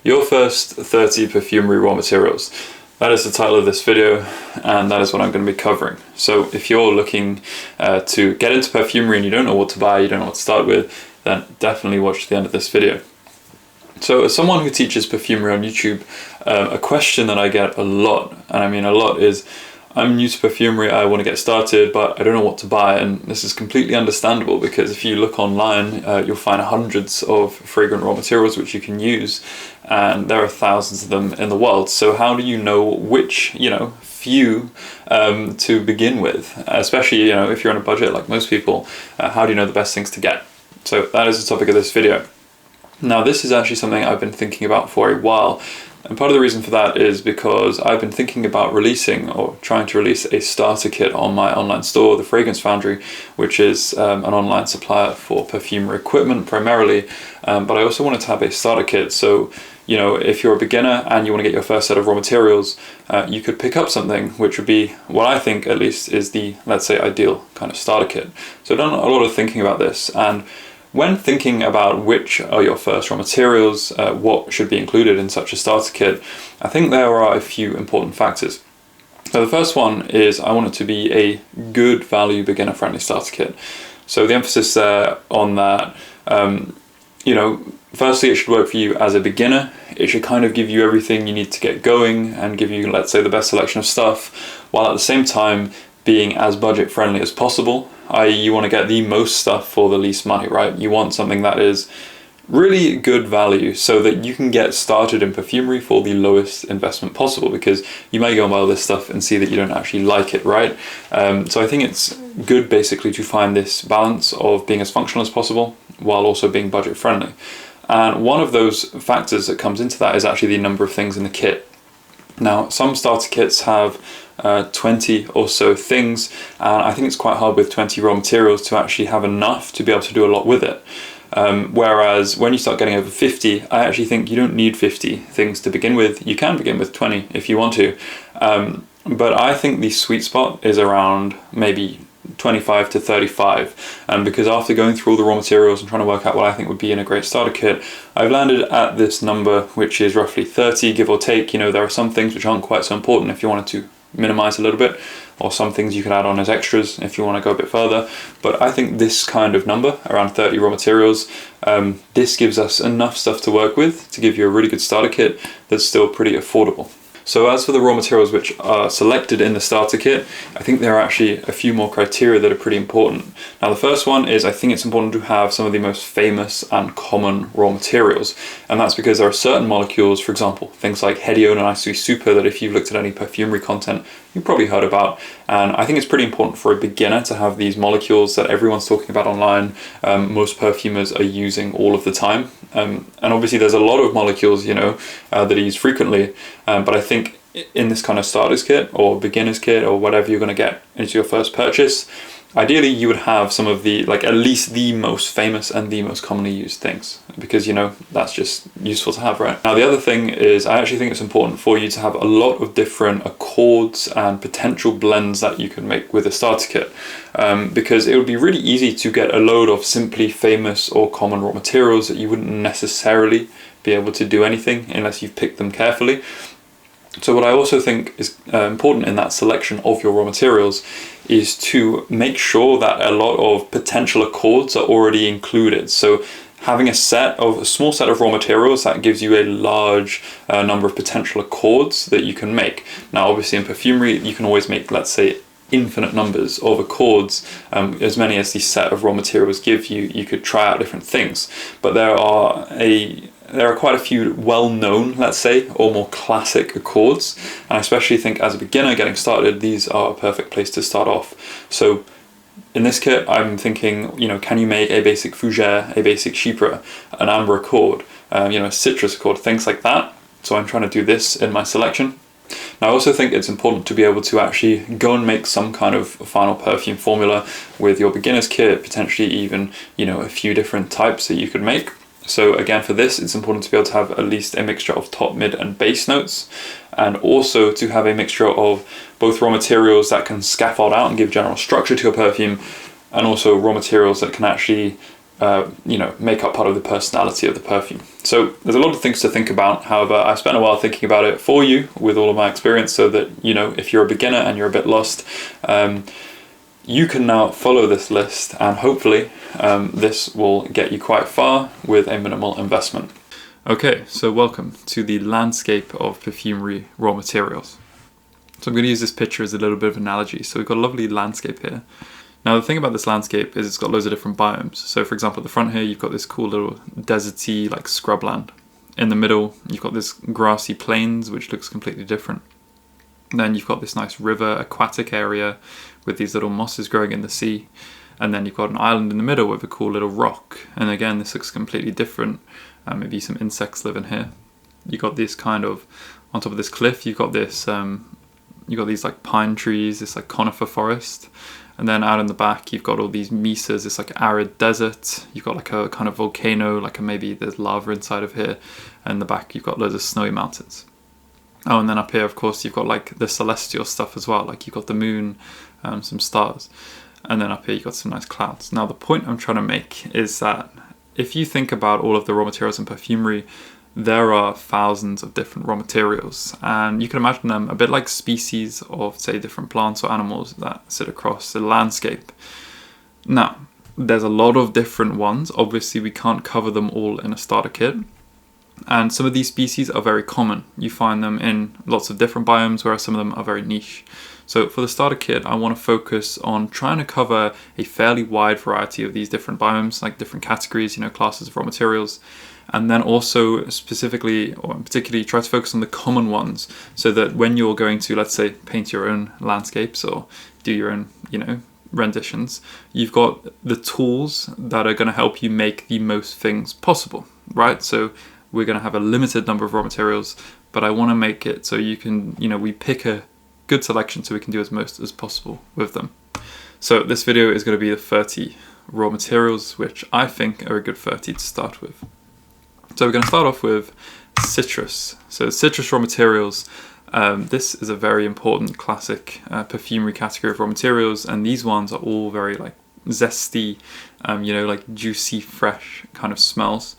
Your first 30 perfumery raw materials. That is the title of this video, and that is what I'm going to be covering. So if you're looking to get into perfumery and you don't know what to buy, you don't know what to start with, then definitely watch the end of this video. So as someone who teaches perfumery on YouTube, a question that I get a lot, and I mean a lot, is I'm new to perfumery, I want to get started, but I don't know what to buy. And this is completely understandable, because if you look online, you'll find hundreds of fragrant raw materials which you can use, and there are thousands of them in the world. So how do you know which, few to begin with? Especially, if you're on a budget like most people, how do you know the best things to get? So that is the topic of this video. Now, this is actually something I've been thinking about for a while. And part of the reason for that is because I've been thinking about releasing, or trying to release, a starter kit on my online store, The Fragrance Foundry, which is an online supplier for perfumery equipment primarily. But I also wanted to have a starter kit. So, if you're a beginner and you want to get your first set of raw materials, you could pick up something which would be, what I think at least, is the, let's say, ideal kind of starter kit. So I've done a lot of thinking about this, and when thinking about which are your first raw materials, what should be included in such a starter kit, I think there are a few important factors. So the first one is I want it to be a good value, beginner-friendly starter kit. So the emphasis there on that, firstly, it should work for you as a beginner. It should kind of give you everything you need to get going and give you, let's say, the best selection of stuff, while at the same time being as budget friendly as possible. I.e., you want to get the most stuff for the least money, right? You want something that is really good value so that you can get started in perfumery for the lowest investment possible, because you may go and buy all this stuff and see that you don't actually like it, right? So I think it's good basically to find this balance of being as functional as possible while also being budget friendly. And one of those factors that comes into that is actually the number of things in the kit. Now, some starter kits have 20 or so things, and I think it's quite hard with 20 raw materials to actually have enough to be able to do a lot with it. Whereas when you start getting over 50, I actually think you don't need 50 things to begin with. You can begin with 20 if you want to, but I think the sweet spot is around maybe 25 to 35, and because after going through all the raw materials and trying to work out what I think would be in a great starter kit, I've landed at this number, which is roughly 30, give or take. There are some things which aren't quite so important if you wanted to minimize a little bit, or some things you could add on as extras if you want to go a bit further. But I think this kind of number, around 30 raw materials, this gives us enough stuff to work with to give you a really good starter kit that's still pretty affordable. So as for the raw materials which are selected in the starter kit, I think there are actually a few more criteria that are pretty important. Now, the first one is I think it's important to have some of the most famous and common raw materials. And that's because there are certain molecules, for example, things like hedione and isoe super, that if you've looked at any perfumery content, you've probably heard about. And I think it's pretty important for a beginner to have these molecules that everyone's talking about online. Most perfumers are using all of the time. And obviously there's a lot of molecules, that are used frequently. But I think in this kind of starter's kit or beginner's kit or whatever you're going to get into your first purchase, ideally you would have some of the, at least the most famous and the most commonly used things, because that's just useful to have, right? Now, the other thing is I actually think it's important for you to have a lot of different accords and potential blends that you can make with a starter kit, because it would be really easy to get a load of simply famous or common raw materials that you wouldn't necessarily be able to do anything unless you've picked them carefully. So what I also think is important in that selection of your raw materials is to make sure that a lot of potential accords are already included. So having a small set of raw materials, that gives you a large number of potential accords that you can make. Now, obviously in perfumery, you can always make, let's say, infinite numbers of accords, as many as the set of raw materials give you. You could try out different things, but there are quite a few well-known, let's say, or more classic accords, and I especially think as a beginner getting started, these are a perfect place to start off. So in this kit, I'm thinking, can you make a basic fougere, a basic chypre, an amber accord, a citrus accord, things like that. So I'm trying to do this in my selection. Now, I also think it's important to be able to actually go and make some kind of final perfume formula with your beginner's kit, potentially even, a few different types that you could make. So again, for this, it's important to be able to have at least a mixture of top, mid, and base notes, and also to have a mixture of both raw materials that can scaffold out and give general structure to a perfume, and also raw materials that can actually make up part of the personality of the perfume. So there's a lot of things to think about. However, I spent a while thinking about it for you with all of my experience, so that, if you're a beginner and you're a bit lost, you can now follow this list, and hopefully this will get you quite far with a minimal investment. Okay, so welcome to the landscape of perfumery raw materials. So I'm going to use this picture as a little bit of an analogy. So we've got a lovely landscape here. Now the thing about this landscape is it's got loads of different biomes. So for example, at the front here, you've got this cool little deserty like scrubland. In the middle, you've got this grassy plains, which looks completely different. Then you've got this nice river, aquatic area with these little mosses growing in the sea. And then you've got an island in the middle with a cool little rock. And again, this looks completely different. Maybe some insects live in here. You've got this kind of, on top of this cliff, you've got this, you've got these like pine trees, this like conifer forest. And then out in the back, you've got all these mesas, this like arid desert. You've got like a kind of volcano, maybe there's lava inside of here. And in the back, you've got loads of snowy mountains. Oh, and then up here, of course, you've got like the celestial stuff as well. Like you've got the moon, some stars. And then up here, you've got some nice clouds. Now, the point I'm trying to make is that if you think about all of the raw materials in perfumery, there are thousands of different raw materials, and you can imagine them a bit like species of, say, different plants or animals that sit across the landscape. Now, there's a lot of different ones. Obviously, we can't cover them all in a starter kit. And some of these species are very common. You find them in lots of different biomes, whereas some of them are very niche. So for the starter kit, I want to focus on trying to cover a fairly wide variety of these different biomes, like different categories, classes of raw materials. And then also specifically, or particularly, try to focus on the common ones, so that when you're going to, let's say, paint your own landscapes or do your own, renditions, you've got the tools that are going to help you make the most things possible, right? So we're going to have a limited number of raw materials, but I want to make it so you can, we pick a good selection so we can do as most as possible with them. So this video is going to be the 30 raw materials, which I think are a good 30 to start with. So we're going to start off with citrus. So citrus raw materials, this is a very important classic perfumery category of raw materials, and these ones are all very like zesty, like juicy, fresh kind of smells.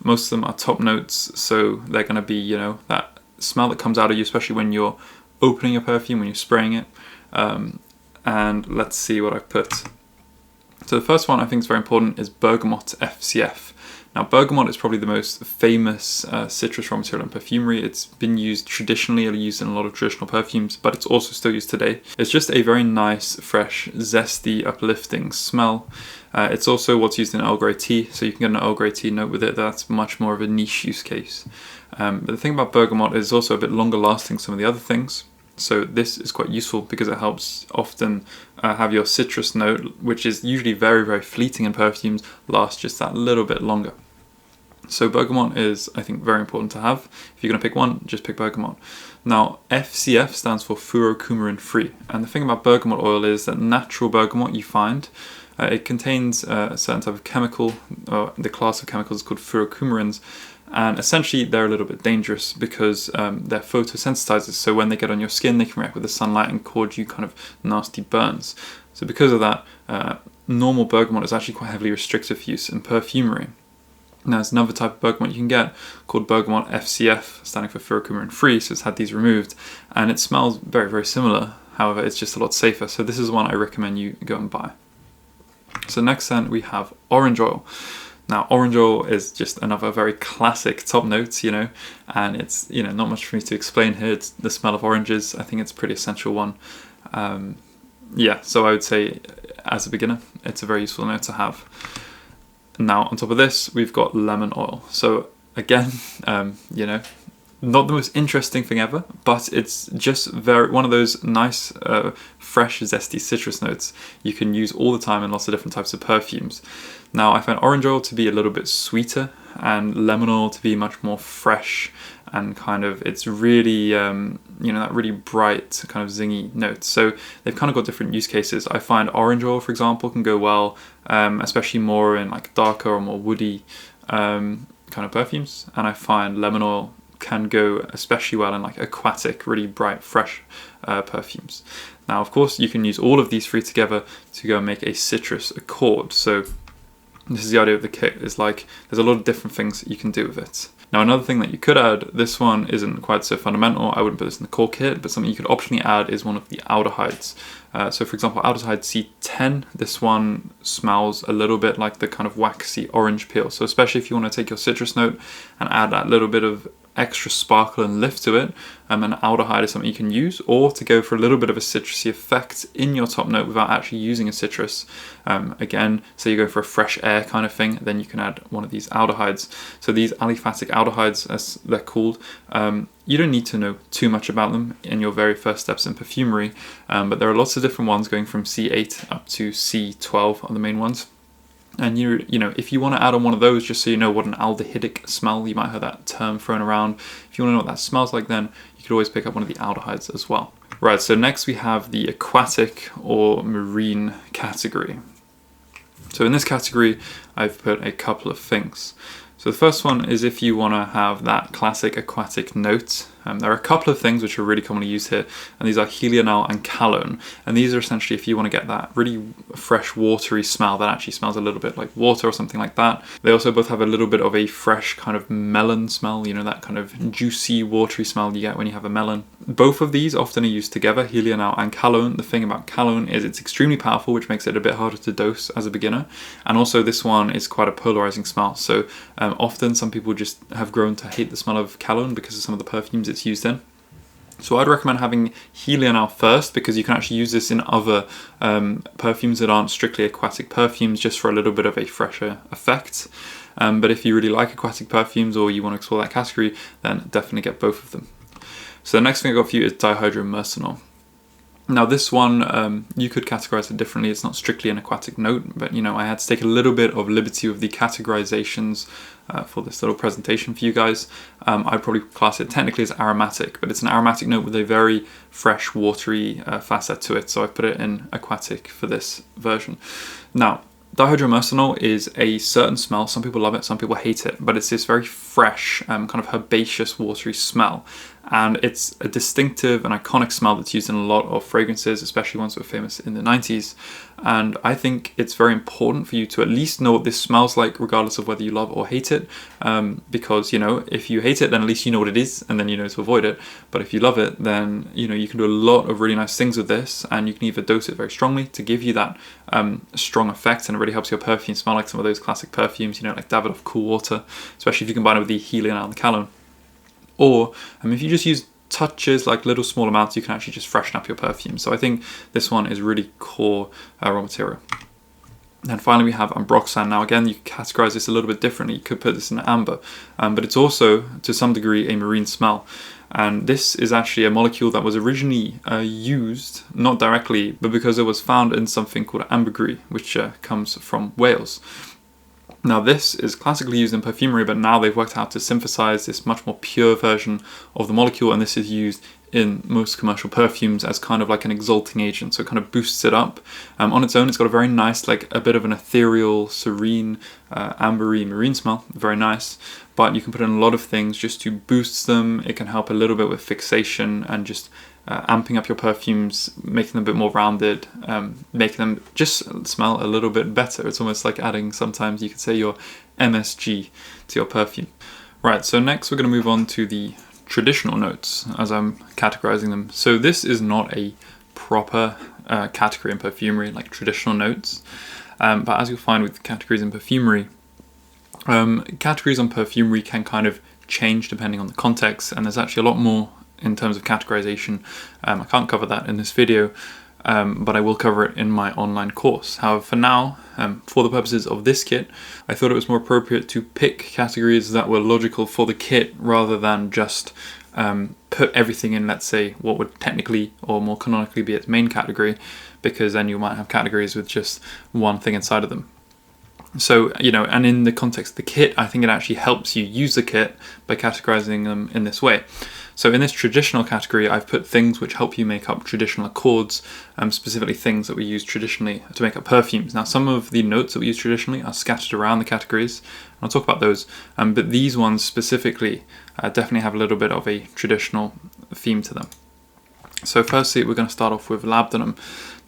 Most of them are top notes, so they're going to be, that smell that comes out of you, especially when you're opening a perfume, when you're spraying it. And let's see what I've put. So the first one I think is very important is Bergamot FCF. Now, bergamot is probably the most famous citrus raw material in perfumery. It's been used traditionally, used in a lot of traditional perfumes, but it's also still used today. It's just a very nice, fresh, zesty, uplifting smell. It's also what's used in Earl Grey tea, so you can get an Earl Grey tea note with it. That's much more of a niche use case. But the thing about bergamot is also a bit longer lasting than some of the other things. So this is quite useful because it helps often have your citrus note, which is usually very, very fleeting in perfumes, last just that little bit longer. So bergamot is, I think, very important to have. If you're going to pick one, just pick bergamot. Now, FCF stands for furocumarin free. And the thing about bergamot oil is that natural bergamot you find, it contains a certain type of chemical, or the class of chemicals is called furocumarins. And essentially, they're a little bit dangerous because they're photosensitizers. So when they get on your skin, they can react with the sunlight and cause you kind of nasty burns. So because of that, normal bergamot is actually quite heavily restricted for use in perfumery. Now, there's another type of bergamot you can get called Bergamot FCF, standing for furocumarin free, so it's had these removed, and it smells very, very similar. However, it's just a lot safer, so this is one I recommend you go and buy. So next then we have orange oil. Now, orange oil is just another very classic top note, and it's, not much for me to explain here. It's the smell of oranges. I think it's a pretty essential one. So I would say as a beginner, it's a very useful note to have. Now, on top of this, we've got lemon oil. So again, not the most interesting thing ever, but it's just one of those nice, fresh, zesty citrus notes you can use all the time in lots of different types of perfumes. Now, I find orange oil to be a little bit sweeter and lemon oil to be much more fresh and kind of, it's really, that really bright kind of zingy note. So they've kind of got different use cases. I find orange oil, for example, can go well, especially more in like darker or more woody kind of perfumes. And I find lemon oil can go especially well in like aquatic, really bright, fresh perfumes. Now, of course, you can use all of these three together to go and make a citrus accord. So This is the idea of the kit, is like there's a lot of different things that you can do with it. Now another thing that you could add, this one isn't quite so fundamental, I wouldn't put this in the core kit, but something you could optionally add is one of the aldehydes. So for example, aldehyde C10, this one smells a little bit like the kind of waxy orange peel. So especially if you want to take your citrus note and add that little bit of extra sparkle and lift to it, an aldehyde is something you can use, or to go for a little bit of a citrusy effect in your top note without actually using a citrus. Again, so you go for a fresh air kind of thing, then you can add one of these aldehydes. So these aliphatic aldehydes, as they're called, you don't need to know too much about them in your very first steps in perfumery, but there are lots of different ones going from C8 up to C12 are the main ones. And you know, if you want to add on one of those, just so you know what an aldehydic smell, you might have that term thrown around. If you want to know what that smells like, then you could always pick up one of the aldehydes as well. Right, so next we have the aquatic or marine category. So in this category, I've put a couple of things. So the first one is if you want to have that classic aquatic note. There are a couple of things which are really commonly used here, and these are helianal and calone. And these are essentially if you want to get that really fresh, watery smell that actually smells a little bit like water or something like that. They also both have a little bit of a fresh kind of melon smell, you know, that kind of juicy, watery smell you get when you have a melon. Both of these often are used together, helianal and calone. The thing about calone is it's extremely powerful, which makes it a bit harder to dose as a beginner. And also this one is quite a polarizing smell. So often some people just have grown to hate the smell of calone because of some of the perfumes it's used in. So I'd recommend having helianal first, because you can actually use this in other perfumes that aren't strictly aquatic perfumes, just for a little bit of a fresher effect. But if you really like aquatic perfumes or you want to explore that category, then definitely get both of them. So the next thing I got for you is dihydromercenol. Now this one, you could categorize it differently. It's not strictly an aquatic note, but you know, I had to take a little bit of liberty with the categorizations for this little presentation for you guys. I'd probably class it technically as aromatic, but it's an aromatic note with a very fresh, watery facet to it. So I put it in aquatic for this version. Now, dihydromercenol is a certain smell. Some people love it, some people hate it, but it's this very fresh, kind of herbaceous, watery smell. And it's a distinctive and iconic smell that's used in a lot of fragrances, especially ones that were famous in the 90s. And I think it's very important for you to at least know what this smells like, regardless of whether you love or hate it. Because, you know, if you hate it, then at least you know what it is, and then you know to avoid it. But if you love it, then, you know, you can do a lot of really nice things with this, and you can either dose it very strongly to give you that strong effect, and it really helps your perfume smell like some of those classic perfumes, you know, like Davidoff Cool Water, especially if you combine it with the helianal and the calone. Or if you just use touches, like little small amounts, you can actually just freshen up your perfume. So I think this one is really core raw material. And finally we have ambroxan. Now again, you can categorize this a little bit differently. You could put this in amber, but it's also to some degree a marine smell. And this is actually a molecule that was originally used, not directly, but because it was found in something called ambergris, which comes from Wales. Now this is classically used in perfumery, but now they've worked out to synthesize this much more pure version of the molecule, and this is used in most commercial perfumes as kind of like an exalting agent, so it kind of boosts it up. On its own, it's got a very nice, like a bit of an ethereal, serene, ambery marine smell, very nice. But you can put in a lot of things just to boost them. It can help a little bit with fixation and just amping up your perfumes, making them a bit more rounded, making them just smell a little bit better. It's almost like adding, sometimes you could say, your MSG to your perfume. Right, so next we're going to move on to the traditional notes, as I'm categorizing them. So this is not a proper category in perfumery, like traditional notes, but as you'll find with categories in perfumery, categories on perfumery can kind of change depending on the context, and there's actually a lot more in terms of categorization. I can't cover that in this video, but I will cover it in my online course. However, for now, for the purposes of this kit, I thought it was more appropriate to pick categories that were logical for the kit rather than just put everything in, let's say, what would technically or more canonically be its main category, because then you might have categories with just one thing inside of them. So, you know, and in the context of the kit, I think it actually helps you use the kit by categorizing them in this way. So in this traditional category, I've put things which help you make up traditional accords, specifically things that we use traditionally to make up perfumes. Now, some of the notes that we use traditionally are scattered around the categories, and I'll talk about those, but these ones specifically definitely have a little bit of a traditional theme to them. So firstly, we're going to start off with labdanum.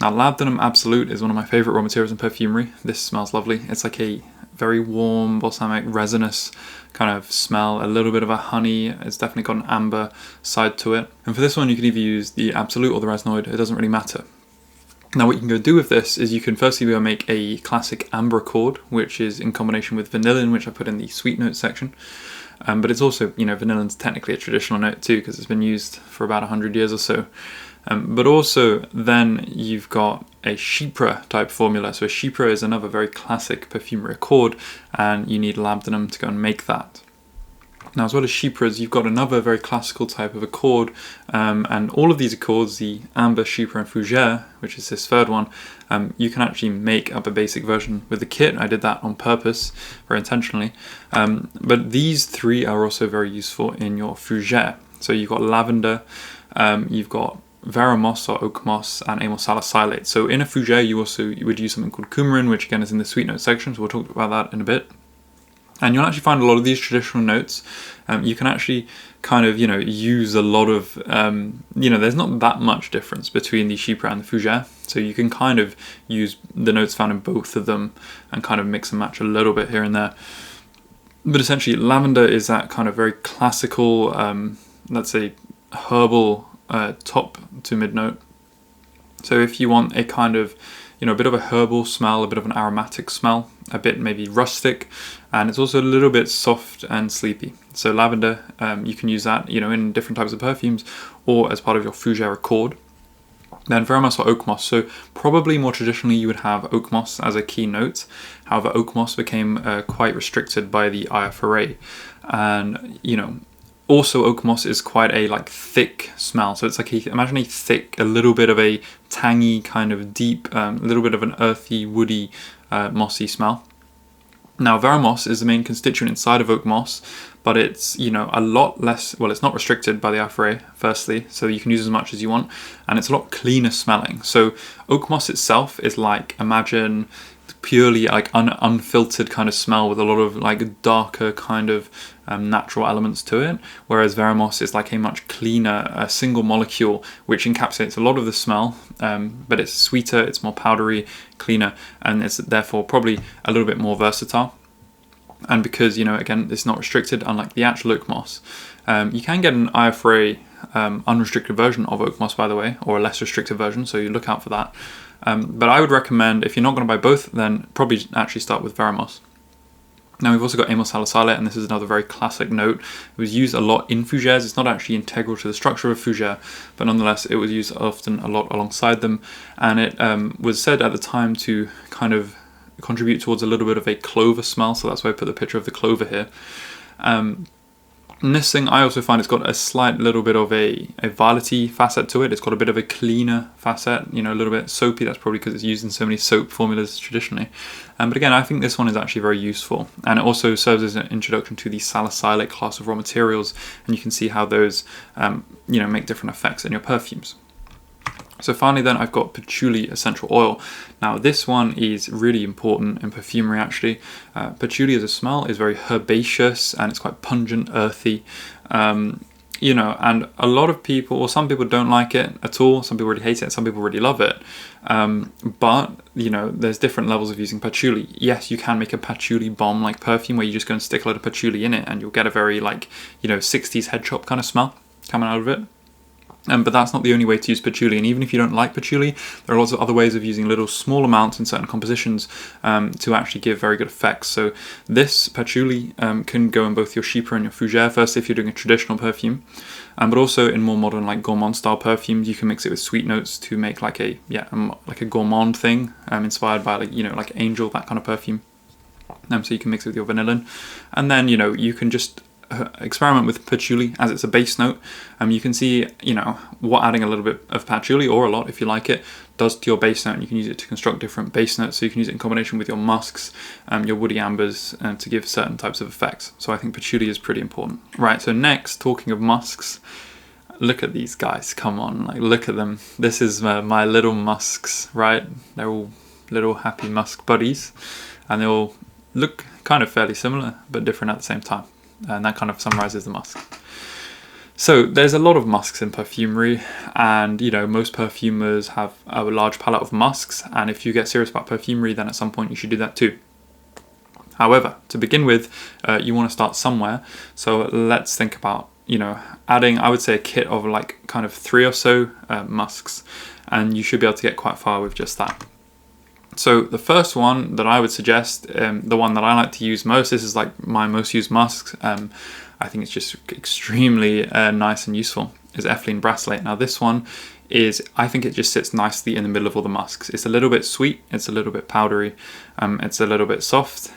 Now, labdanum absolute is one of my favorite raw materials in perfumery. This smells lovely. It's like a very warm, balsamic, resinous kind of smell, a little bit of a honey. It's definitely got an amber side to it. And for this one, you can either use the Absolute or the Resinoid. It doesn't really matter. Now what you can go do with this is you can firstly go make a classic amber accord, which is in combination with vanillin, which I put in the sweet note section. But it's also, vanillin's technically a traditional note too, because it's been used for about 100 years or so. But also then you've got a chypre type formula. So a chypre is another very classic perfumery accord, and you need labdanum to go and make that. Now, as well as chypres, you've got another very classical type of accord, and all of these accords, the amber, chypre, and fougere, which is this third one, you can actually make up a basic version with the kit. I did that on purpose, very intentionally. But these three are also very useful in your fougere. So you've got lavender, you've got Veramoss or oak moss, and amyl salicylate. So in a fougere, you would use something called coumarin, which again is in the sweet note section, so we'll talk about that in a bit. And you'll actually find a lot of these traditional notes. You can actually kind of, use a lot of, there's not that much difference between the chypre and the fougere. So you can kind of use the notes found in both of them and kind of mix and match a little bit here and there. But essentially, lavender is that kind of very classical, let's say, herbal top to mid note. So if you want a kind of, a bit of a herbal smell, a bit of an aromatic smell, a bit maybe rustic, and it's also a little bit soft and sleepy. So lavender, you can use that, in different types of perfumes or as part of your fougere accord. Then Veramoss or oak moss. So probably more traditionally you would have oak moss as a key note. However, oak moss became quite restricted by the IFRA, and also oak moss is quite a thick smell. So it's imagine a thick, a little bit of a tangy kind of deep, a little bit of an earthy, woody, mossy smell. Now Veramoss is the main constituent inside of oak moss, but it's a lot less, well, it's not restricted by the IFRA firstly, so you can use as much as you want, and it's a lot cleaner smelling. So oak moss itself is imagine purely unfiltered kind of smell with a lot of darker kind of natural elements to it, whereas Veramoss is a much cleaner single molecule which encapsulates a lot of the smell, but it's sweeter, it's more powdery, cleaner, and it's therefore probably a little bit more versatile. And because again, it's not restricted, unlike the actual oak moss, you can get an IFRA unrestricted version of oak moss, by the way, or a less restricted version, so you look out for that. But I would recommend, if you're not going to buy both, then probably actually start with Veramoss. Now we've also got amyl salicylate, and this is another very classic note. It was used a lot in fougères. It's not actually integral to the structure of a fougère, but nonetheless it was used often a lot alongside them, and it was said at the time to kind of contribute towards a little bit of a clover smell, so that's why I put the picture of the clover here. And this thing, I also find it's got a slight little bit of a violety facet to it. It's got a bit of a cleaner facet, a little bit soapy. That's probably because it's used in so many soap formulas traditionally. But again, I think this one is actually very useful. And it also serves as an introduction to the salicylate class of raw materials. And you can see how those, make different effects in your perfumes. So finally then, I've got patchouli essential oil. Now this one is really important in perfumery actually. Patchouli as a smell is very herbaceous and it's quite pungent, earthy. And a lot of people, or some people don't like it at all. Some people really hate it, some people really love it. But there's different levels of using patchouli. Yes, you can make a patchouli bomb like perfume where you just go and stick a lot of patchouli in it and you'll get a very 60s head shop kind of smell coming out of it. But that's not the only way to use patchouli, and even if you don't like patchouli, there are lots of other ways of using little small amounts in certain compositions to actually give very good effects. So this patchouli can go in both your chypre and your fougere, first if you're doing a traditional perfume, but also in more modern Gourmand style perfumes, you can mix it with sweet notes to make like a Gourmand thing, inspired by Angel, that kind of perfume. So you can mix it with your vanillin, and then you can just experiment with patchouli as it's a base note. You can see what adding a little bit of patchouli, or a lot if you like it, does to your base note, and you can use it to construct different base notes. So you can use it in combination with your musks, your woody ambers, to give certain types of effects. So I think patchouli is pretty important. Right, so next, talking of musks, look at these guys, come on, look at them. This is my little musks, right? They're all little happy musk buddies, and they all look kind of fairly similar but different at the same time. And that kind of summarizes the musk. So there's a lot of musks in perfumery, and most perfumers have a large palette of musks, and if you get serious about perfumery, then at some point you should do that too. However, to begin with, you want to start somewhere. So let's think about, adding, I would say, a kit of like kind of 3 or so musks, and you should be able to get quite far with just that. So the first one that I would suggest, the one that I like to use most, this is like my most used musk, I think it's just extremely nice and useful, is ethylene brassicate. Now this one I think it just sits nicely in the middle of all the musks. It's a little bit sweet, it's a little bit powdery, it's a little bit soft.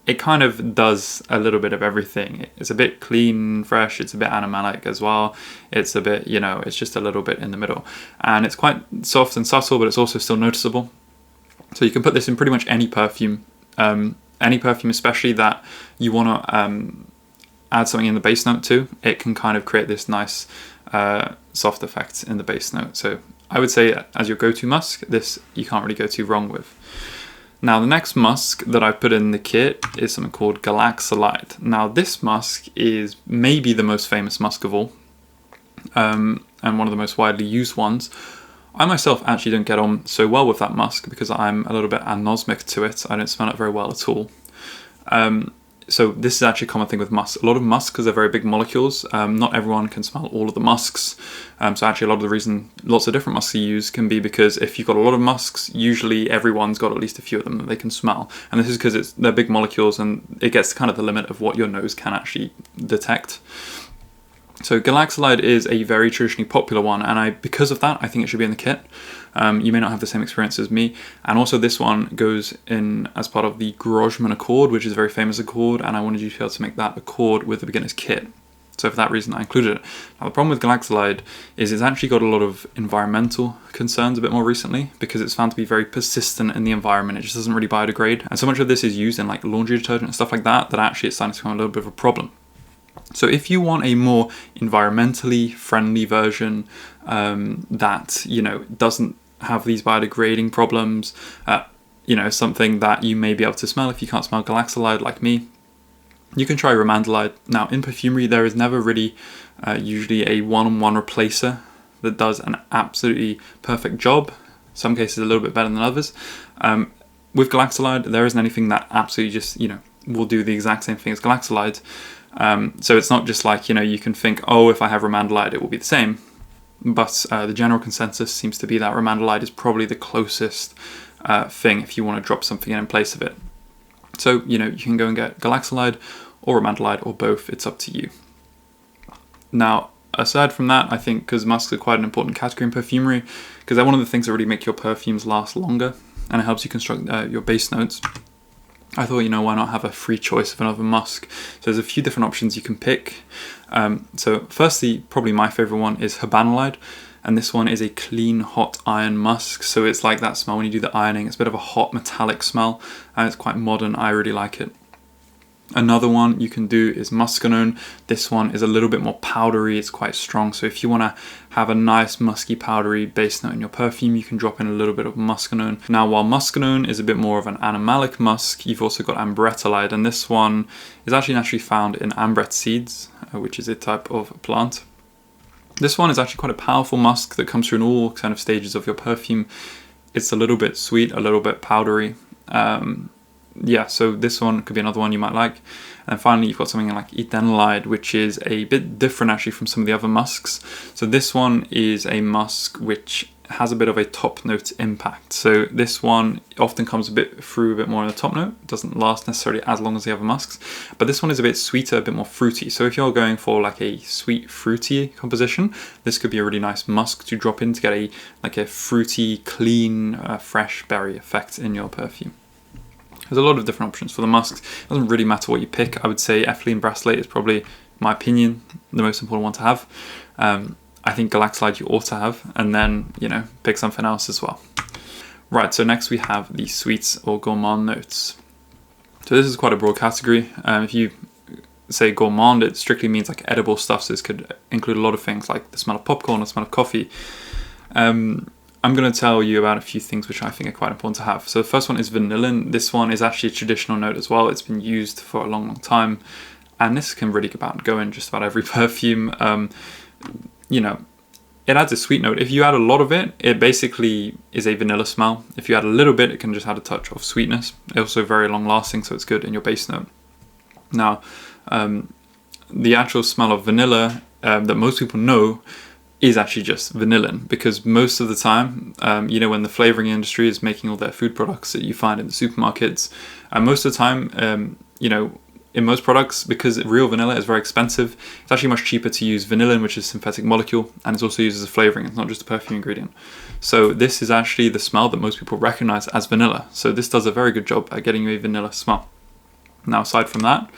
It kind of does a little bit of everything. It's a bit clean, fresh, it's a bit animalic as well. It's a bit, it's just a little bit in the middle. And it's quite soft and subtle, but it's also still noticeable. So you can put this in pretty much any perfume especially that you want to add something in the base note to. It can kind of create this nice soft effect in the base note. So I would say as your go-to musk, this you can't really go too wrong with. Now the next musk that I put in the kit is something called Galaxolide. Now this musk is maybe the most famous musk of all, and one of the most widely used ones. I myself actually don't get on so well with that musk because I'm a little bit anosmic to it. I don't smell it very well at all. So this is actually a common thing with musks. A lot of musks, because they're very big molecules, not everyone can smell all of the musks. So actually a lot of the reason lots of different musks you use can be because if you've got a lot of musks, usually everyone's got at least a few of them that they can smell. And this is because they're big molecules and it gets to kind of the limit of what your nose can actually detect. So Galaxolide is a very traditionally popular one, and because of that, I think it should be in the kit. You may not have the same experience as me, and also this one goes in as part of the Gourmand accord, which is a very famous accord, and I wanted you to be able to make that accord with the beginner's kit. So for that reason, I included it. Now the problem with Galaxolide is it's actually got a lot of environmental concerns a bit more recently, because it's found to be very persistent in the environment. It just doesn't really biodegrade, and so much of this is used in like laundry detergent and stuff like that, that actually it's starting to become a little bit of a problem. So if you want a more environmentally friendly version that, doesn't have these biodegrading problems, something that you may be able to smell if you can't smell Galaxolide like me, you can try Romandolide. Now in perfumery, there is never really usually a one-on-one replacer that does an absolutely perfect job. Some cases a little bit better than others. With Galaxolide, there isn't anything that absolutely just, will do the exact same thing as Galaxolide. So it's not just like, you can think, oh, if I have Romandolide, it will be the same. But the general consensus seems to be that Romandolide is probably the closest thing if you want to drop something in place of it. So, you can go and get Galaxolide or Romandolide or both. It's up to you. Now, aside from that, I think because musks are quite an important category in perfumery, because they're one of the things that really make your perfumes last longer, and it helps you construct your base notes. I thought, why not have a free choice of another musk? So there's a few different options you can pick. So firstly, probably my favorite one is Habanolide, and this one is a clean hot iron musk. So it's like that smell when you do the ironing. It's a bit of a hot metallic smell, and it's quite modern. I really like it. Another one you can do is Muscanone. This one is a little bit more powdery, it's quite strong. So if you want to have a nice musky powdery base note in your perfume, you can drop in a little bit of Muscanone. Now while Muscanone is a bit more of an animalic musk, you've also got Ambretolide, and this one is actually naturally found in ambret seeds, which is a type of plant. This one is actually quite a powerful musk that comes through in all kind of stages of your perfume. It's a little bit sweet, a little bit powdery. So this one could be another one you might like. And finally, you've got something like Edenolide, which is a bit different actually from some of the other musks. So this one is a musk which has a bit of a top note impact. So this one often comes a bit more in the top note. It doesn't last necessarily as long as the other musks, but this one is a bit sweeter, a bit more fruity. So if you're going for like a sweet fruity composition, this could be a really nice musk to drop in to get a fruity, clean, fresh berry effect in your perfume. There's a lot of different options for the musks. It doesn't really matter what you pick. I would say ethylene brassicate is probably, in my opinion, the most important one to have. I think Galaxolide you ought to have, and then, pick something else as well. Right, so next we have the sweets or gourmand notes. So this is quite a broad category. If you say gourmand, it strictly means like edible stuff, so this could include a lot of things like the smell of popcorn or smell of coffee. I'm going to tell you about a few things which I think are quite important to have. So the first one is vanillin. This one is actually a traditional note as well. It's been used for a long, long time. And this can really go in just about every perfume. it adds a sweet note. If you add a lot of it, it basically is a vanilla smell. If you add a little bit, it can just add a touch of sweetness. It's also very long lasting, so it's good in your base note. Now, the actual smell of vanilla that most people know is actually just vanillin, because most of the time, when the flavoring industry is making all their food products that you find in the supermarkets, most of the time, in most products, because real vanilla is very expensive, it's actually much cheaper to use vanillin, which is a synthetic molecule, and it's also used as a flavoring. It's not just a perfume ingredient. So this is actually the smell that most people recognize as vanilla. So this does a very good job at getting you a vanilla smell. Now, aside from that,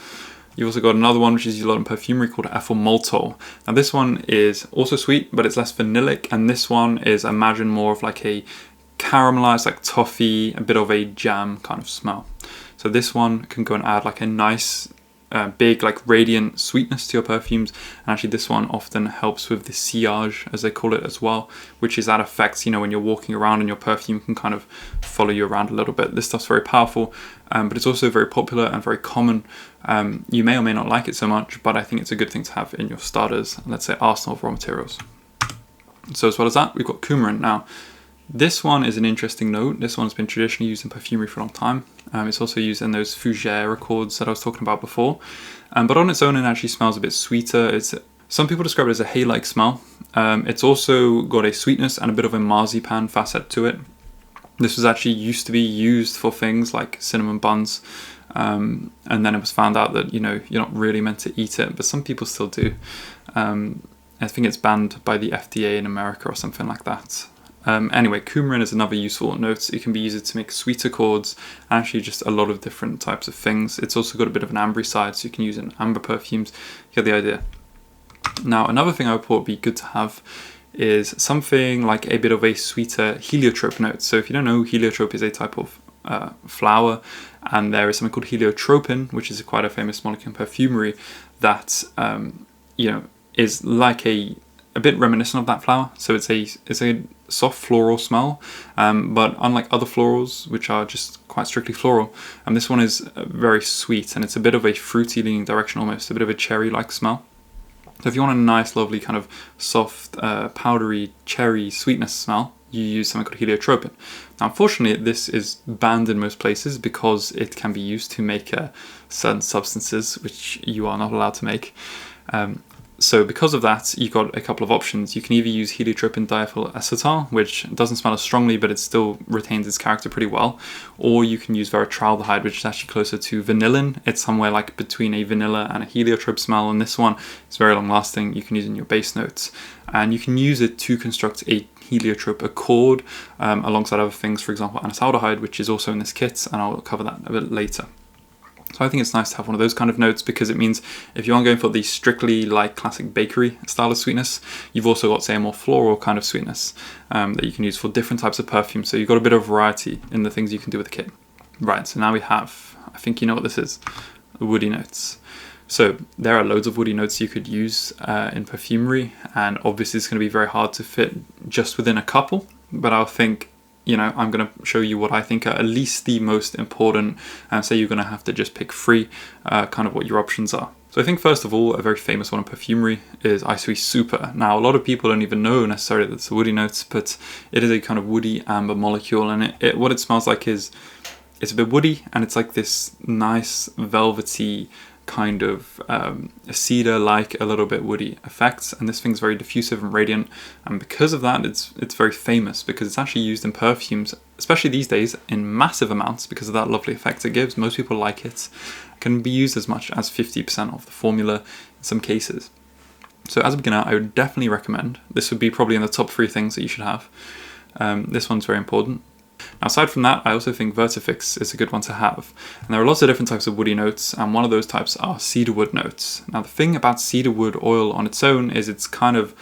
you've also got another one which is used a lot in perfumery called ethyl maltol. Now this one is also sweet, but it's less vanillic, and this one is, imagine, more of like a caramelized, like toffee, a bit of a jam kind of smell. So this one can go and add like a nice big, like radiant sweetness to your perfumes. And actually this one often helps with the sillage, as they call it as well, which is that effect, when you're walking around and your perfume can kind of follow you around a little bit. This stuff's very powerful, but it's also very popular and very common. You may or may not like it so much, but I think it's a good thing to have in your starters, let's say arsenal of raw materials. So as well as that, we've got coumarin. Now, this one is an interesting note. This one's been traditionally used in perfumery for a long time. It's also used in those fougere accords that I was talking about before. But on its own, it actually smells a bit sweeter. Some people describe it as a hay-like smell. It's also got a sweetness and a bit of a marzipan facet to it. This was actually used to be used for things like cinnamon buns. And then it was found out that, you're not really meant to eat it, but some people still do. I think it's banned by the FDA in America or something like that. Anyway, coumarin is another useful note. It can be used to make sweet accords, and actually just a lot of different types of things. It's also got a bit of an ambery side, so you can use it in amber perfumes. You get the idea. Now, another thing I would thought would be good to have is something like a bit of a sweeter heliotrope note. So if you don't know, heliotrope is a type of flower, and there is something called heliotropin, which is quite a famous molecule in perfumery that is like a bit reminiscent of that flower. So it's a soft floral smell, but unlike other florals, which are just quite strictly floral, this one is very sweet, and it's a bit of a fruity leaning direction, almost a bit of a cherry-like smell. So if you want a nice, lovely kind of soft, powdery cherry sweetness smell, you use something called heliotropin. Now, unfortunately, this is banned in most places because it can be used to make certain substances which you are not allowed to make. So because of that, you've got a couple of options. You can either use heliotropin diethyl acetal, which doesn't smell as strongly, but it still retains its character pretty well. Or you can use verotraldehyde, which is actually closer to vanillin. It's somewhere like between a vanilla and a heliotrope smell. And this one is very long lasting. You can use it in your base notes. And you can use it to construct a heliotrope accord alongside other things, for example, anisaldehyde, which is also in this kit. And I'll cover that a bit later. So I think it's nice to have one of those kind of notes, because it means if you aren't going for the strictly like classic bakery style of sweetness, you've also got, say, a more floral kind of sweetness that you can use for different types of perfume. So you've got a bit of variety in the things you can do with the kit. Right, so now we have, I think you know what this is, woody notes. So there are loads of woody notes you could use in perfumery, and obviously it's going to be very hard to fit just within a couple, but I think I'm going to show you what I think are at least the most important, and say you're going to have to just pick three, kind of what your options are. So I think first of all, a very famous one in perfumery is Isoe Super. Now, a lot of people don't even know necessarily that it's a woody note, but it is a kind of woody amber molecule, and what it smells like is, it's a bit woody, and it's like this nice velvety kind of cedar-like, a little bit woody effects, and this thing's very diffusive and radiant, and because of that it's very famous, because it's actually used in perfumes, especially these days, in massive amounts because of that lovely effect it gives. Most people like it. It can be used as much as 50% of the formula in some cases. So as a beginner, I would definitely recommend, this would be probably in the top 3 things that you should have. This one's very important. Now, aside from that, I also think Vertifix is a good one to have. And there are lots of different types of woody notes, and one of those types are cedarwood notes. Now, the thing about cedarwood oil on its own is it's kind of,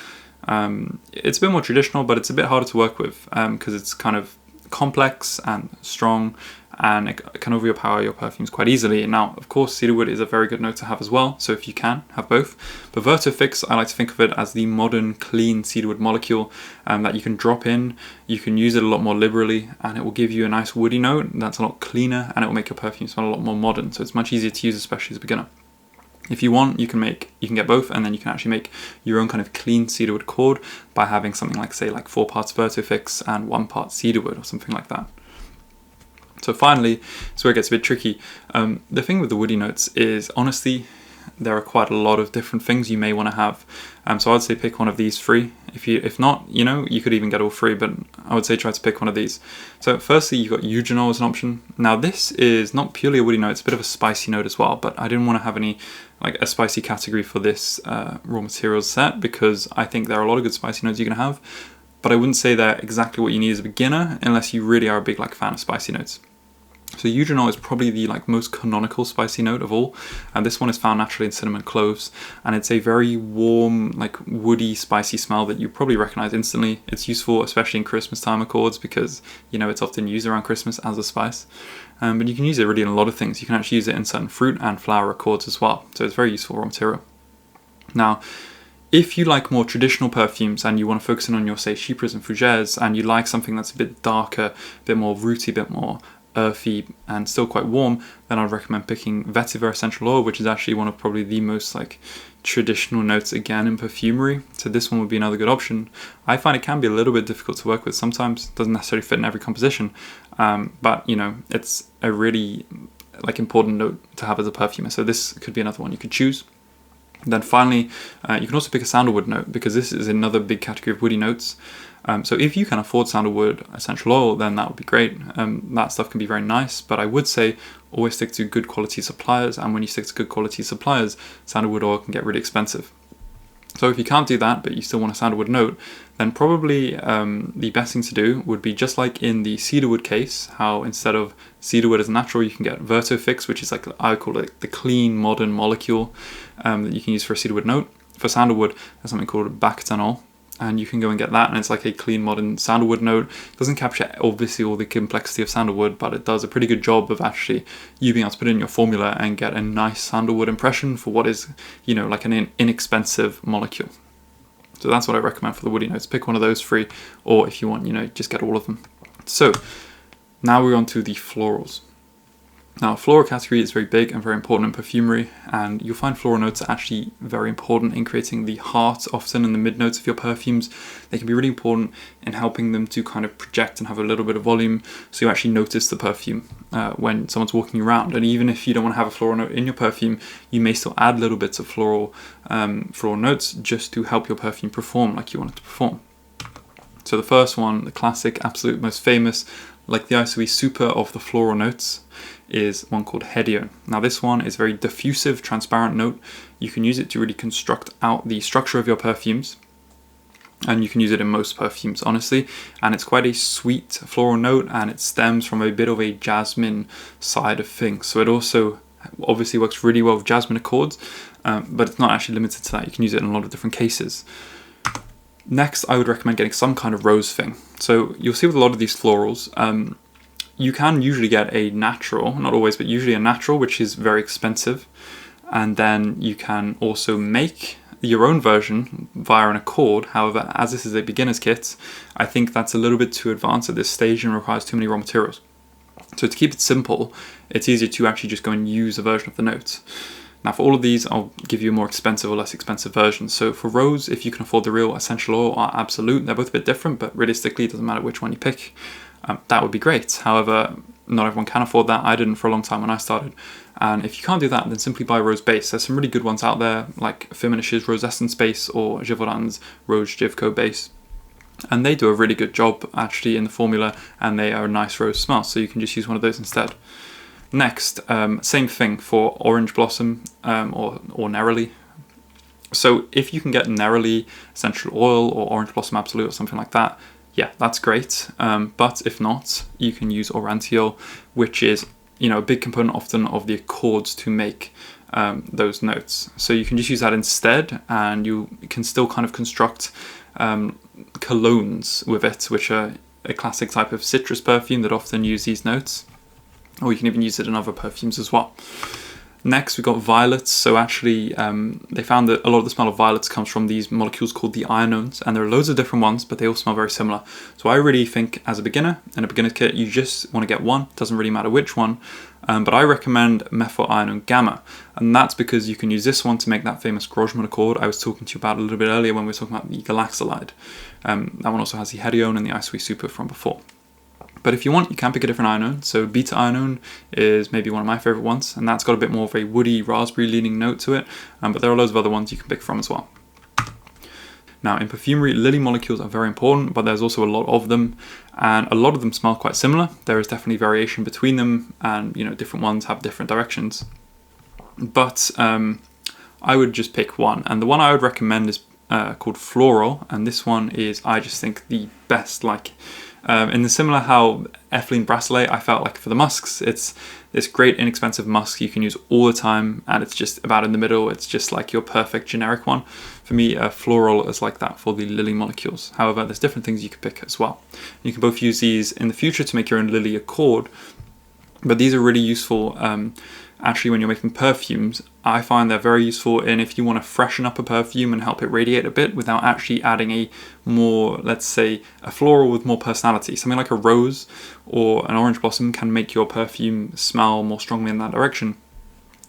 it's a bit more traditional, but it's a bit harder to work with because it's kind of complex and strong, and it can overpower your perfumes quite easily. Now, of course, cedarwood is a very good note to have as well, so if you can, have both. But Vertifix, I like to think of it as the modern, clean cedarwood molecule that you can drop in. You can use it a lot more liberally, and it will give you a nice woody note that's a lot cleaner, and it will make your perfume smell a lot more modern, so it's much easier to use, especially as a beginner. If you want, you can get both, and then you can actually make your own kind of clean cedarwood cord by having something like, say, like 4 parts Vertofix and 1 part cedarwood or something like that. So finally, it's where it gets a bit tricky. The thing with the woody notes is, honestly, there are quite a lot of different things you may want to have. So I'd say pick one of these 3. If not, you could even get all 3, but I would say try to pick one of these. So firstly, you've got eugenol as an option. Now this is not purely a woody note, it's a bit of a spicy note as well, but I didn't want to have a spicy category for this raw materials set, because I think there are a lot of good spicy notes you can have, but I wouldn't say they're exactly what you need as a beginner unless you really are a big fan of spicy notes. So eugenol is probably the most canonical spicy note of all, and this one is found naturally in cinnamon cloves, and it's a very warm, woody, spicy smell that you probably recognize instantly. It's useful especially in Christmas time accords because it's often used around Christmas as a spice, but you can use it really in a lot of things. You can actually use it in certain fruit and flower accords as well, so it's very useful raw material. Now, if you like more traditional perfumes and you want to focus in on your, say, chypres and fougères, and you like something that's a bit darker, a bit more rooty, a bit more earthy and still quite warm, then I'd recommend picking vetiver essential oil, which is actually one of probably the most traditional notes again in perfumery. So this one would be another good option. I find it can be a little bit difficult to work with sometimes. It doesn't necessarily fit in every composition, but it's a really important note to have as a perfumer. So this could be another one you could choose. Then finally, you can also pick a sandalwood note, because this is another big category of woody notes. So if you can afford sandalwood essential oil, then that would be great. That stuff can be very nice, but I would say always stick to good quality suppliers, and when you stick to good quality suppliers, sandalwood oil can get really expensive. So if you can't do that, but you still want a sandalwood note, then probably the best thing to do would be just like in the cedarwood case, how instead of cedarwood as natural, you can get Vertofix, which is I call it the clean modern molecule that you can use for a cedarwood note. For sandalwood, there's something called bacatanol, and you can go and get that, and it's like a clean modern sandalwood note. It doesn't capture obviously all the complexity of sandalwood, but it does a pretty good job of actually you being able to put it in your formula and get a nice sandalwood impression for what is an inexpensive molecule. So that's what I recommend for the woody notes. Pick one of those 3, or if you want, just get all of them. So now we're on to the florals. Now, floral category is very big and very important in perfumery, and you'll find floral notes are actually very important in creating the heart often and the mid notes of your perfumes. They can be really important in helping them to kind of project and have a little bit of volume, so you actually notice the perfume when someone's walking around. And even if you don't want to have a floral note in your perfume, you may still add little bits of floral notes just to help your perfume perform like you want it to perform. So the first one, the classic, absolute most famous, like the ISOE super of the floral notes, is one called Hedione. Now this one is a very diffusive, transparent note. You can use it to really construct out the structure of your perfumes, and you can use it in most perfumes, honestly, and it's quite a sweet floral note, and it stems from a bit of a jasmine side of things. So it also obviously works really well with jasmine accords, but it's not actually limited to that. You can use it in a lot of different cases. Next, I would recommend getting some kind of rose thing. So you'll see with a lot of these florals, you can usually get a natural, not always, but usually a natural, which is very expensive. And then you can also make your own version via an accord. However, as this is a beginner's kit, I think that's a little bit too advanced at this stage and requires too many raw materials. So to keep it simple, it's easier to actually just go and use a version of the notes. Now for all of these, I'll give you a more expensive or less expensive version. So for rose, if you can afford the real essential oil or absolute, they're both a bit different, but realistically it doesn't matter which one you pick. That would be great. However, not everyone can afford that. I didn't for a long time when I started. And if you can't do that, then simply buy rose base. There's some really good ones out there, like Firmenish's Rose Essence base or Gévaudan's Rose Givco base. And they do a really good job actually in the formula, and they are a nice rose smell, so you can just use one of those instead. Next, same thing for Orange Blossom or Neroli. So if you can get Neroli essential oil or Orange Blossom Absolute or something like that, yeah, that's great. But if not, you can use Orantiol, which is a big component often of the accords to make those notes. So you can just use that instead, and you can still kind of construct colognes with it, which are a classic type of citrus perfume that often use these notes. Or you can even use it in other perfumes as well. Next, we've got violets. So actually, they found that a lot of the smell of violets comes from these molecules called the ionones, and there are loads of different ones, but they all smell very similar. So I really think as a beginner, in a beginner kit, you just want to get one. It doesn't really matter which one, but I recommend methylione gamma, and that's because you can use this one to make that famous Gourmand accord I was talking to you about a little bit earlier when we were talking about the galaxolide. That one also has the hedione and the isoe super from before. But if you want, you can pick a different ionone. So beta ionone is maybe one of my favorite ones, and that's got a bit more of a woody raspberry leaning note to it, but there are loads of other ones you can pick from as well. Now in perfumery, lily molecules are very important, but there's also a lot of them, and a lot of them smell quite similar. There is definitely variation between them, and different ones have different directions. But I would just pick one, and the one I would recommend is called Floral, and this one is, I just think, the best. In the similar how ethylene bracelet, I felt like for the musks, it's this great inexpensive musk you can use all the time, and it's just about in the middle. It's just like your perfect generic one. For me, Floral is like that for the lily molecules. However, there's different things you could pick as well. You can both use these in the future to make your own lily accord, but these are really useful actually when you're making perfumes. I find they're very useful in if you want to freshen up a perfume and help it radiate a bit without actually adding a more, let's say, a floral with more personality. Something like a rose or an orange blossom can make your perfume smell more strongly in that direction,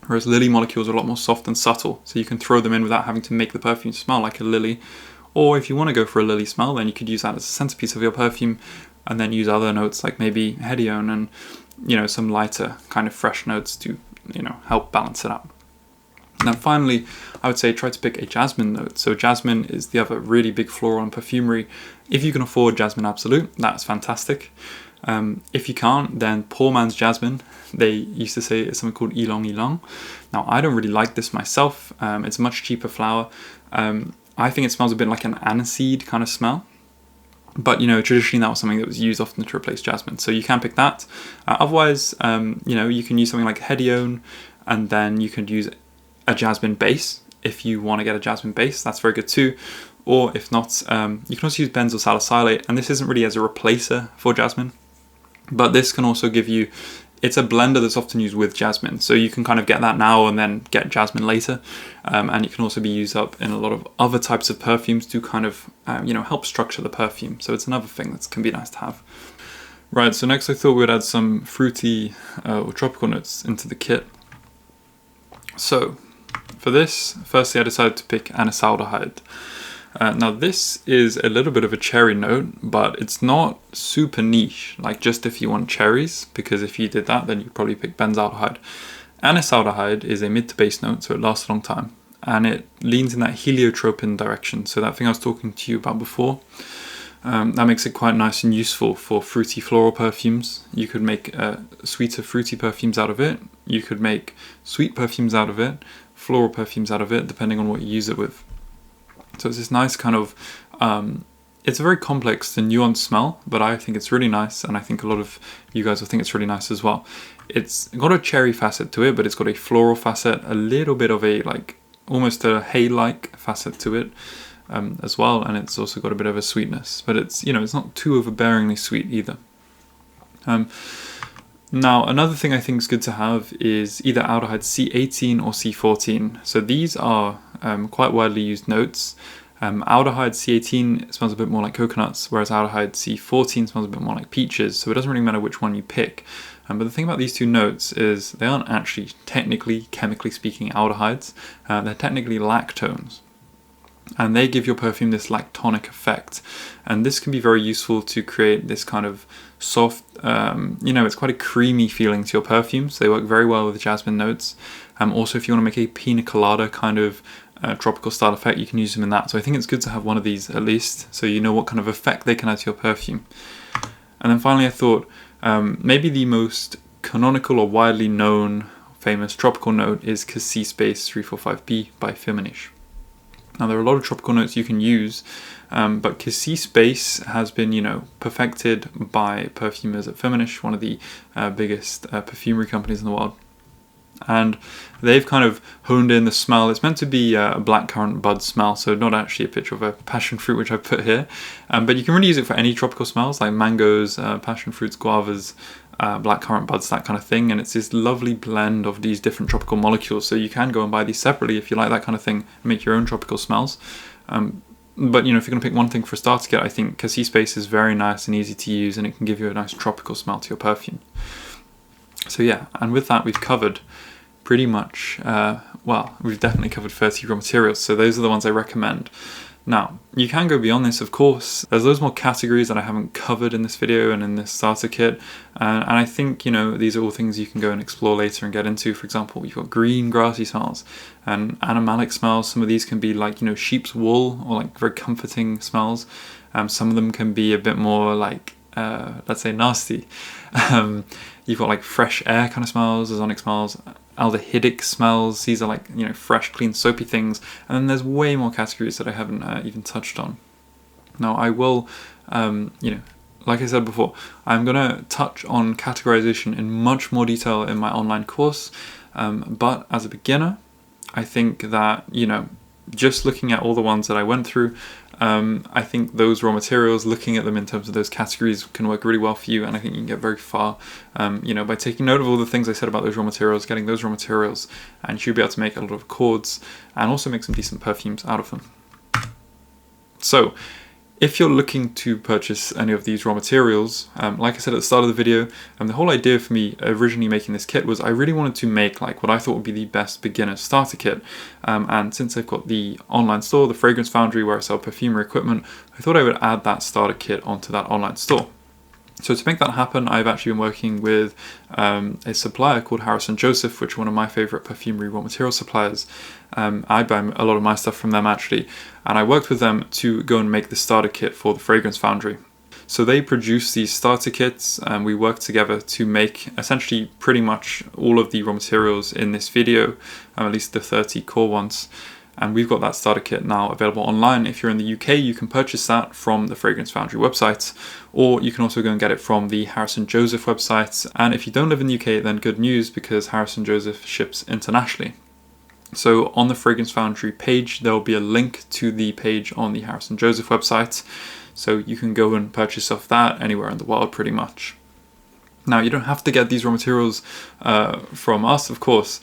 whereas lily molecules are a lot more soft and subtle, so you can throw them in without having to make the perfume smell like a lily. Or if you want to go for a lily smell, then you could use that as a centerpiece of your perfume, and then use other notes like maybe hedione and some lighter kind of fresh notes to help balance it out. And then finally, I would say try to pick a jasmine note. So jasmine is the other really big floral in perfumery. If you can afford Jasmine Absolute, that's fantastic. If you can't, then poor man's jasmine. They used to say it's something called ylang ylang. Now, I don't really like this myself. It's a much cheaper flower. I think it smells a bit like an aniseed kind of smell. But traditionally that was something that was used often to replace jasmine, so you can pick that. Otherwise, you can use something like hedione, and then you can use a jasmine base if you want to get a jasmine base. That's very good too. Or if not, you can also use benzoyl salicylate, and this isn't really as a replacer for jasmine, but this can also give you. It's a blender that's often used with jasmine, so you can kind of get that now and then get jasmine later, and it can also be used up in a lot of other types of perfumes to kind of help structure the perfume. So it's another thing that can be nice to have. Right, so next I thought we'd add some fruity or tropical notes into the kit. So for this, firstly I decided to pick anisaldehyde. Now this is a little bit of a cherry note, but it's not super niche, like just if you want cherries, because if you did that, then you'd probably pick benzaldehyde. Anisaldehyde is a mid to base note, so it lasts a long time, and it leans in that heliotropin direction, so that thing I was talking to you about before. That makes it quite nice and useful for fruity floral perfumes. You could make sweeter fruity perfumes out of it, you could make sweet perfumes out of it, floral perfumes out of it, depending on what you use it with. So it's this nice kind of, it's a very complex and nuanced smell, but I think it's really nice, and I think a lot of you guys will think it's really nice as well. It's got a cherry facet to it, but it's got a floral facet, a little bit of a almost a hay-like facet to it as well, and it's also got a bit of a sweetness, but it's it's not too overbearingly sweet either. Now, another thing I think is good to have is either aldehyde C18 or C14. So these are quite widely used notes. Aldehyde C18 smells a bit more like coconuts, whereas aldehyde C14 smells a bit more like peaches, so it doesn't really matter which one you pick. But the thing about these two notes is they aren't actually technically, chemically speaking, aldehydes. They're technically lactones. And they give your perfume this lactonic effect. And this can be very useful to create this kind of soft, it's quite a creamy feeling to your perfumes. They work very well with jasmine notes. Also, if you want to make a pina colada kind of tropical style effect, you can use them in that. So I think it's good to have one of these at least, so you know what kind of effect they can add to your perfume. And then finally, I thought maybe the most canonical or widely known famous tropical note is Cassis Base 345B by Firmenich. Now, there are a lot of tropical notes you can use, but Cassis Base has been, perfected by perfumers at Firmenich, one of the biggest perfumery companies in the world. and they've kind of honed in the smell. It's meant to be a blackcurrant bud smell, so not actually a picture of a passion fruit, which I put here, but you can really use it for any tropical smells like mangoes, passion fruits, guavas, blackcurrant buds, that kind of thing. And it's this lovely blend of these different tropical molecules, so you can go and buy these separately if you like that kind of thing and make your own tropical smells. But if you're going to pick one thing for a starter kit, I think Cassis Space is very nice and easy to use, and it can give you a nice tropical smell to your perfume. So yeah, and with that we've covered pretty much, we've definitely covered 30 raw materials, so those are the ones I recommend. Now, you can go beyond this, of course. There's loads more categories that I haven't covered in this video and in this starter kit, and I think, these are all things you can go and explore later and get into. For example, you've got green grassy smells and animalic smells. Some of these can be like, sheep's wool, or like very comforting smells. Some of them can be a bit more like, let's say, nasty. You've got like fresh air kind of smells, ozonic smells, aldehydic smells. These are like, fresh, clean, soapy things. And then there's way more categories that I haven't even touched on. Now I will, like I said before, I'm going to touch on categorization in much more detail in my online course. But as a beginner, I think that, just looking at all the ones that I went through, I think those raw materials, looking at them in terms of those categories, can work really well for you, and I think you can get very far, by taking note of all the things I said about those raw materials, getting those raw materials, and you should be able to make a lot of accords and also make some decent perfumes out of them. So, if you're looking to purchase any of these raw materials, like I said at the start of the video, the whole idea for me originally making this kit was I really wanted to make like what I thought would be the best beginner starter kit. And since I've got the online store, the Fragrance Foundry, where I sell perfumery equipment, I thought I would add that starter kit onto that online store. So to make that happen, I've actually been working with a supplier called Harrison Joseph, which is one of my favorite perfumery raw material suppliers. I buy a lot of my stuff from them actually, and I worked with them to go and make the starter kit for the Fragrance Foundry. So they produce these starter kits, and we worked together to make essentially pretty much all of the raw materials in this video, at least the 30 core ones. And we've got that starter kit now available online. If you're in the UK, you can purchase that from the Fragrance Foundry website, or you can also go and get it from the Harrison Joseph website. And if you don't live in the UK, then good news, because Harrison Joseph ships internationally. So on the Fragrance Foundry page, there will be a link to the page on the Harrison Joseph website. So you can go and purchase off that anywhere in the world pretty much. Now, you don't have to get these raw materials from us, of course.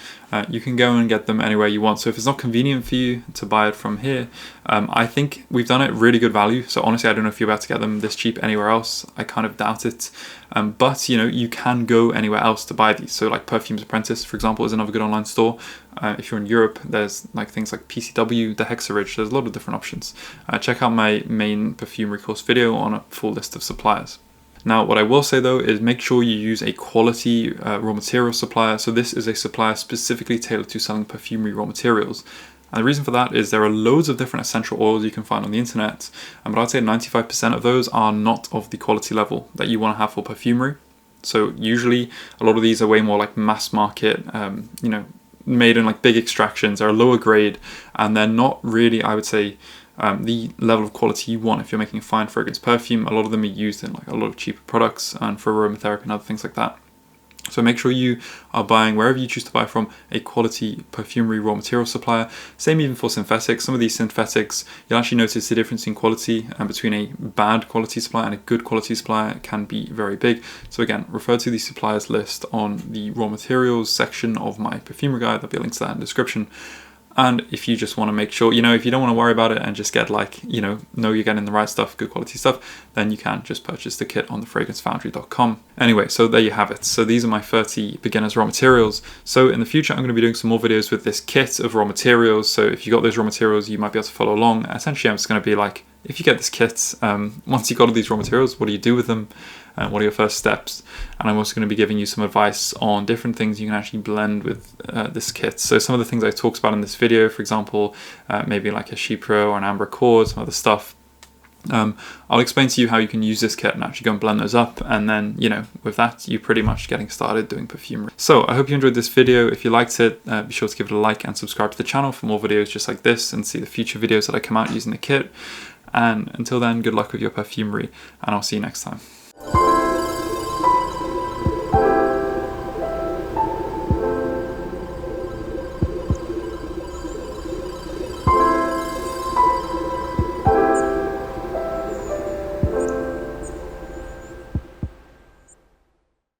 You can go and get them anywhere you want. So if it's not convenient for you to buy it from here, I think we've done it really good value. So honestly, I don't know if you're about to get them this cheap anywhere else. I kind of doubt it. But, you can go anywhere else to buy these. So like Perfumes Apprentice, for example, is another good online store. If you're in Europe, there's like things like PCW, the Hexaridge. There's a lot of different options. Check out my main perfumery course video on a full list of suppliers. Now, what I will say though is make sure you use a quality raw material supplier. So this is a supplier specifically tailored to selling perfumery raw materials. And the reason for that is there are loads of different essential oils you can find on the internet, but I'd say 95% of those are not of the quality level that you want to have for perfumery. So usually a lot of these are way more like mass market, made in like big extractions. They're a lower grade, and they're not really, I would say, the level of quality you want if you're making a fine fragrance perfume. A lot of them are used in like a lot of cheaper products and for aromatherapy and other things like that. So make sure you are buying, wherever you choose to buy from, a quality perfumery raw material supplier. Same even for synthetics. Some of these synthetics, you'll actually notice the difference in quality between a bad quality supplier and a good quality supplier can be very big. So again, refer to the suppliers list on the raw materials section of my perfumery guide. There'll be a link to that in the description. And if you just want to make sure, if you don't want to worry about it and just get like, know you're getting the right stuff, good quality stuff, then you can just purchase the kit on thefragrancefoundry.com. Anyway, so there you have it. So these are my 30 beginners raw materials. So in the future, I'm going to be doing some more videos with this kit of raw materials. So if you got those raw materials, you might be able to follow along. Essentially, I'm just going to be like, if you get this kit, once you've got all these raw materials, what do you do with them? What are your first steps? And I'm also going to be giving you some advice on different things you can actually blend with this kit. So some of the things I talked about in this video, for example, maybe like a Chypre or an Amber Accord, some other stuff. I'll explain to you how you can use this kit and actually go and blend those up, and then with that you're pretty much getting started doing perfumery. So I hope you enjoyed this video. If you liked it, be sure to give it a like and subscribe to the channel for more videos just like this and see the future videos that I come out using the kit. And until then, good luck with your perfumery, and I'll see you next time.